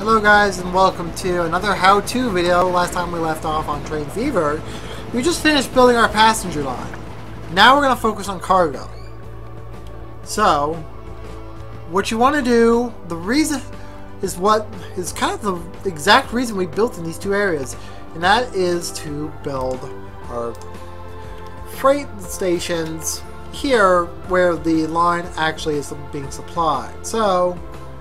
Hello guys and welcome to another how-to video. Last time we left off on Train Fever, we just finished building our passenger line. Now we're going to focus on cargo. So, what you want to do, the reason is what is kind of the exact reason we built in these two areas, and that is to build our freight stations here where the line actually is being supplied. So,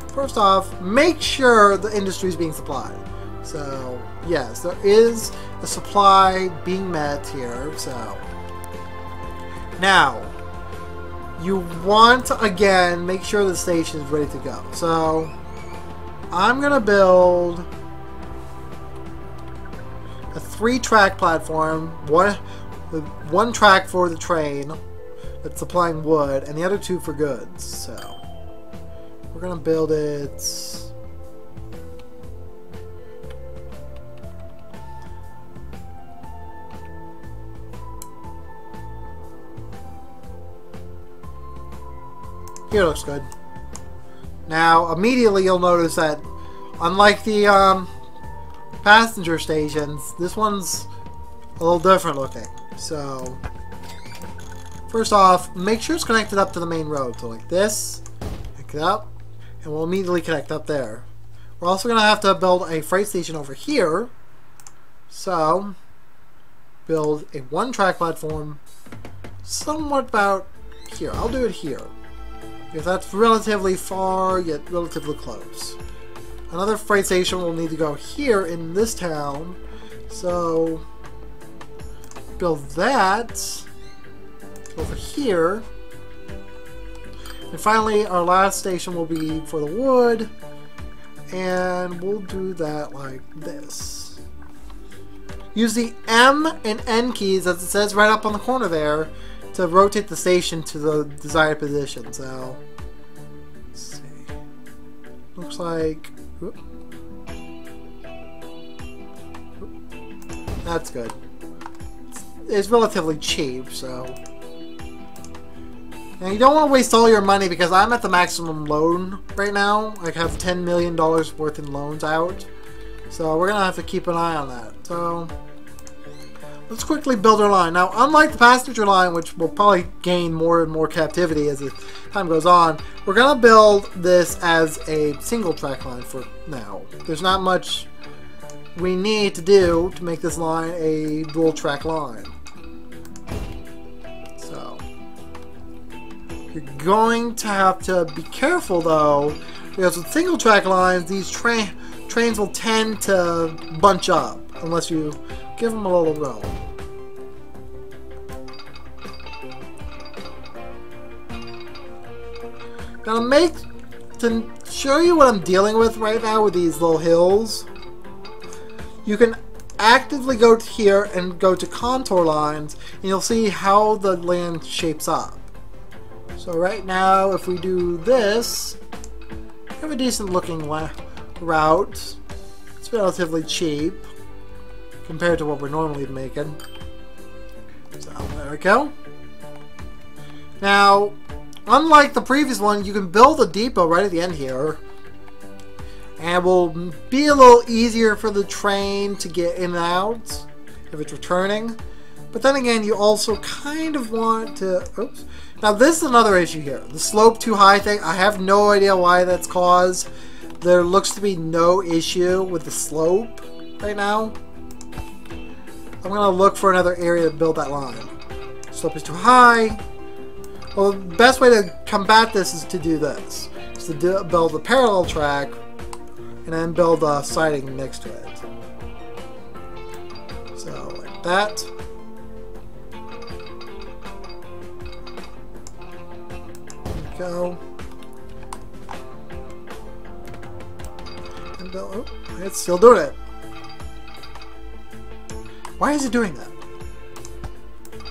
first off, make sure the industry is being supplied. So, yes, there is a supply being met here. So, now, you want to, again, make sure the station is ready to go. So, I'm going to build a 3-track platform, one track for the train that's supplying wood, and the other 2 for goods. So, we're gonna build it. Here looks good. Now, immediately you'll notice that, unlike the passenger stations, this one's a little different looking. So, first off, make sure it's connected up to the main road. So, like this, pick it up. And we'll immediately connect up there. We're also going to have to build a freight station over here. So, build a 1-track platform somewhat about here. I'll do it here, because that's relatively far, yet relatively close. Another freight station will need to go here in this town. So, build that over here. And finally, our last station will be for the wood, and we'll do that like this. Use the M and N keys, as it says right up on the corner there, to rotate the station to the desired position. So, let's see. Looks like... Whoop. That's good. It's relatively cheap, so... Now, you don't want to waste all your money, because I'm at the maximum loan right now. I have $10 million worth in loans out. So we're going to have to keep an eye on that. So let's quickly build our line. Now, unlike the passenger line, which will probably gain more and more captivity as the time goes on, we're going to build this as a single track line for now. There's not much we need to do to make this line a dual track line. You're going to have to be careful though, because with single track lines, these trains will tend to bunch up unless you give them a little room. Now to show you what I'm dealing with right now with these little hills, you can actively go to here and go to contour lines, and you'll see how the land shapes up. So right now, if we do this, we have a decent looking route. It's relatively cheap compared to what we're normally making. So there we go. Now, unlike the previous one, you can build a depot right at the end here. And it will be a little easier for the train to get in and out if it's returning. But then again, you also kind of want to... Oops. Now, this is another issue here. The slope too high thing, I have no idea why that's caused. There looks to be no issue with the slope right now. I'm going to look for another area to build that line. Slope is too high. Well, the best way to combat this is to do this. Is to build a parallel track and then build a siding next to it. So, like that. Go. And oh, it's still doing it. Why is it doing that?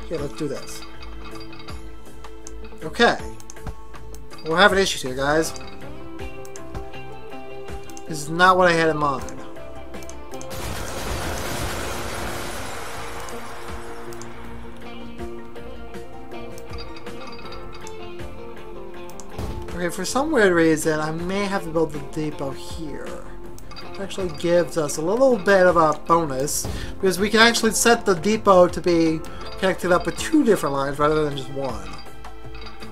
Okay, let's do this. Okay. We're having issues here, guys. This is not what I had in mind. Okay, for some weird reason, I may have to build the depot here. actually gives us a little bit of a bonus, because we can actually set the depot to be connected up with 2 different lines rather than just 1.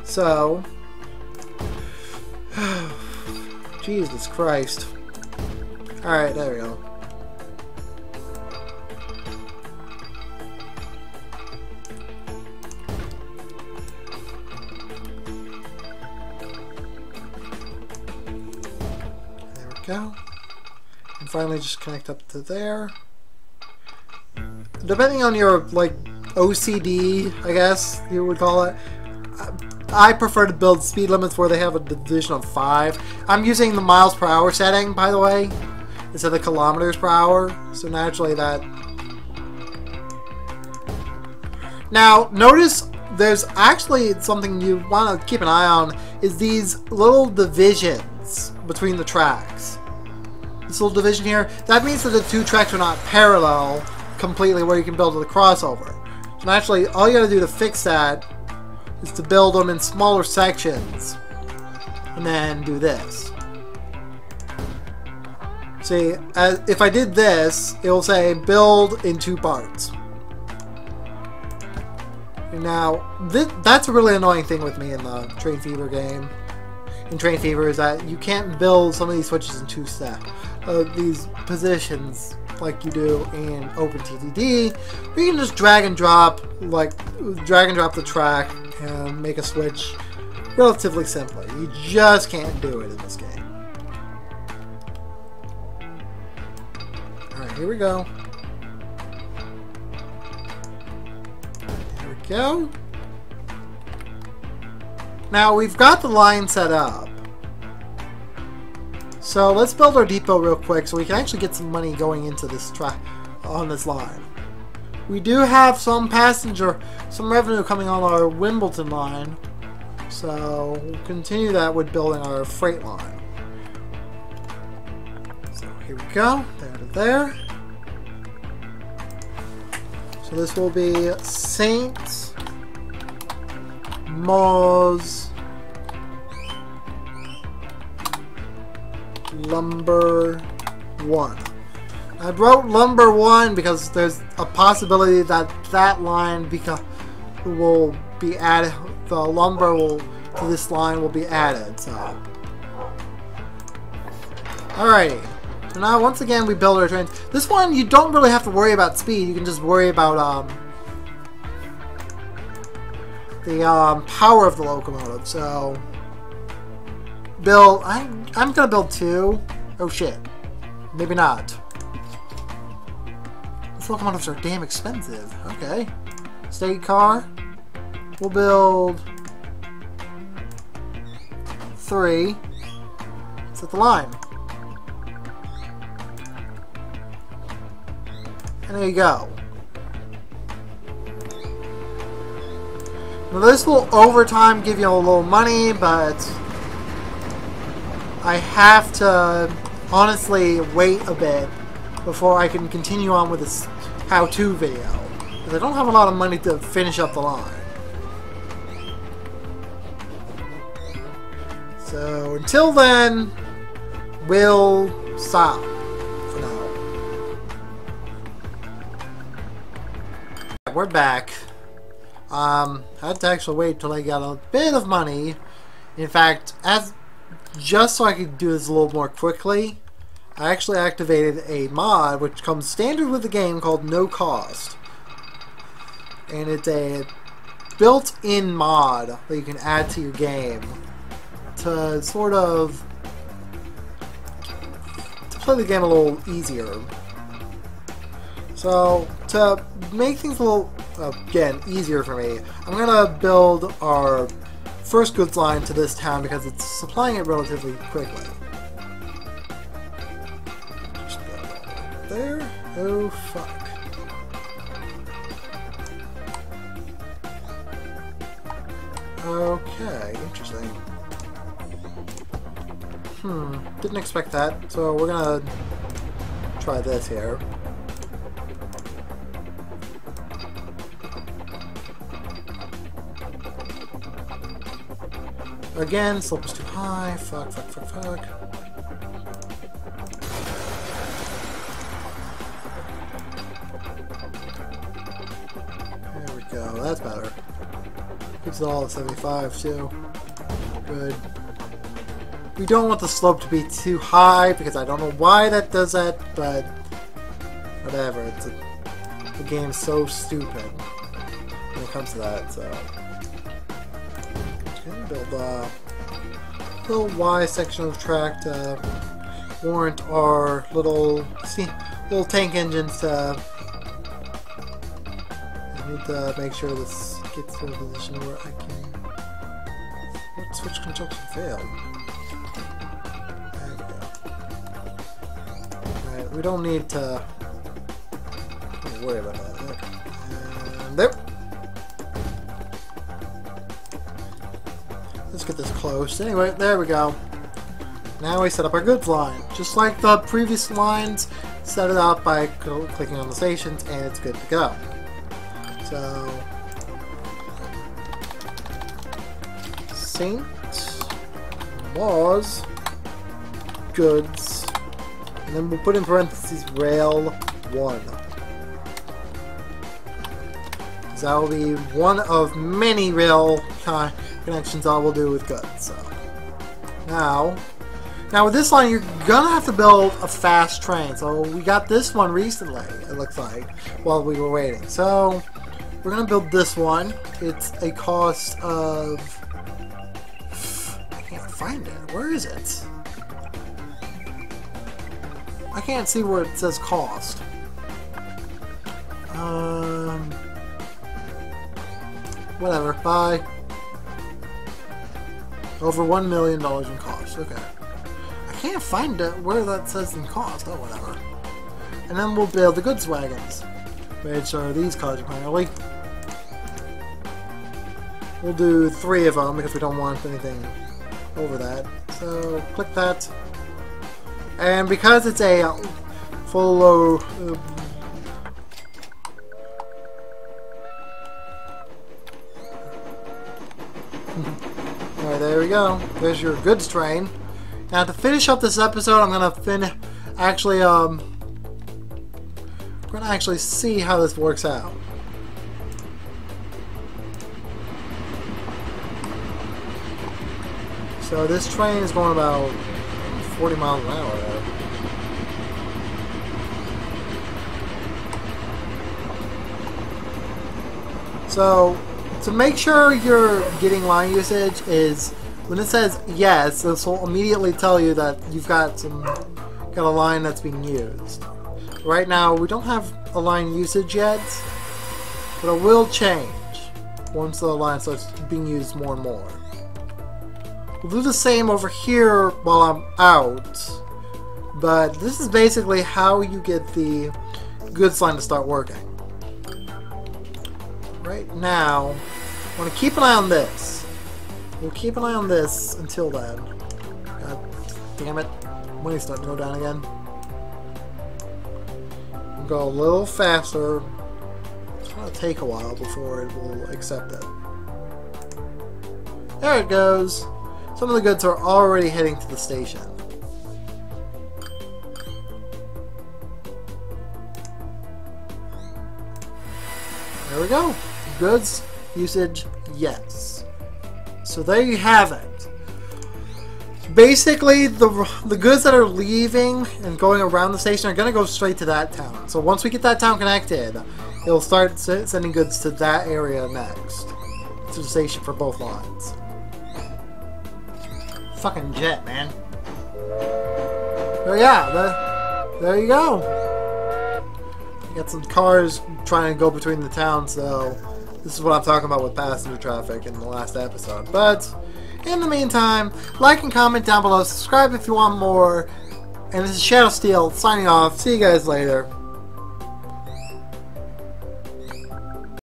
So, Jesus Christ. Alright, there we go. Go. And finally just connect up to there. Depending on your like OCD, I guess you would call it, I prefer to build speed limits where they have a division of 5. I'm using the miles per hour setting, by the way, instead of kilometers per hour, so naturally that. Now notice there's actually something you want to keep an eye on, is these little divisions between the tracks. This little division here, that means that the 2 tracks are not parallel completely where you can build the crossover. So naturally, all you gotta do to fix that is to build them in smaller sections and then do this. See, if I did this, it will say build in 2 parts. And now, that's a really annoying thing with me in the Train Fever game. In Train Fever is that you can't build some of these switches in 2 steps. These positions like you do in OpenTTD, where you can just drag and drop the track and make a switch relatively simply. You just can't do it in this game. Alright, here we go. Here we go. Now we've got the line set up. So let's build our depot real quick so we can actually get some money going into this on this line. We do have some revenue coming on our Wimbledon line. So we'll continue that with building our freight line. So here we go, there to there. So this will be Saint Maux's Lumber 1. I wrote Lumber 1 because there's a possibility that that line will be added, the lumber to this line will be added, so. Alrighty. So now once again we build our trains. This one you don't really have to worry about speed, you can just worry about the power of the locomotive, so. I'm gonna build 2. Oh shit. Maybe not. These locomotives are damn expensive. Okay. State car. We'll build 3. Set the line. And there you go. Now this will over time give you a little money, but I have to honestly wait a bit before I can continue on with this how-to video, because I don't have a lot of money to finish up the line. So until then, we'll stop for now. We're back. I had to actually wait till I got a bit of money. In fact, just so I could do this a little more quickly, I actually activated a mod which comes standard with the game called No Cost. And it's a built-in mod that you can add to your game to sort of play the game a little easier. So to make things a little, again, easier for me, I'm going to build our first goods line to this town because it's supplying it relatively quickly. Just build that there. Oh fuck. Okay, interesting. Didn't expect that. So we're gonna try this here. Again, slope is too high. Fuck. that's better. Keeps it all at 75 too. Good. We don't want the slope to be too high because I don't know why that does that, but whatever. The game's so stupid when it comes to that. So okay, build a little Y section of track to warrant our little tank engines to. I need to make sure this gets to a position where I can. What switch construction failed? There we go. Alright, we don't need to worry about that. Okay. And there. Let's get this close. Anyway, there we go. Now we set up our goods line. Just like the previous lines, set it up by clicking on the stations and it's good to go. So, Saint Laws goods, and then we'll put in parentheses rail 1. That will be one of many rail connections I will do with goods. So now with this line, you're gonna have to build a fast train. So we got this one recently, it looks like, while we were waiting. So we're gonna build this one. It's a cost of, I can't find it. Where is it? I can't see where it says cost. Whatever. Bye. Over $1 million in cost. Okay. I can't find it where that says in cost. Oh, whatever. And then we'll build the goods wagons, which are these cars apparently. We'll do 3 of them because we don't want anything over that. So click that. And because it's a full load. Alright, there we go. There's your goods train. Now to finish up this episode, I'm gonna actually see how this works out. So this train is going about 40 miles an hour there. So to make sure you're getting line usage is when it says yes, this will immediately tell you that you've got a line that's being used. Right now we don't have a line usage yet, but it will change once the line starts being used more and more. We'll do the same over here while I'm out, but this is basically how you get the goods line to start working. Right now, I want to keep an eye on this. We'll keep an eye on this until then. God damn it. Money's starting to go down again. We'll go a little faster. It's going to take a while before it will accept it. There it goes. Some of the goods are already heading to the station. There we go. Goods usage, yes. So there you have it. Basically, the goods that are leaving and going around the station are going to go straight to that town. So once we get that town connected, it'll start sending goods to that area next. To the station for both lines. Fucking jet, man. Oh yeah, there you go. You got some cars trying to go between the towns, so this is what I'm talking about with passenger traffic in the last episode. But in the meantime, like and comment down below, subscribe if you want more, and this is ShadowSteel signing off. See you guys later.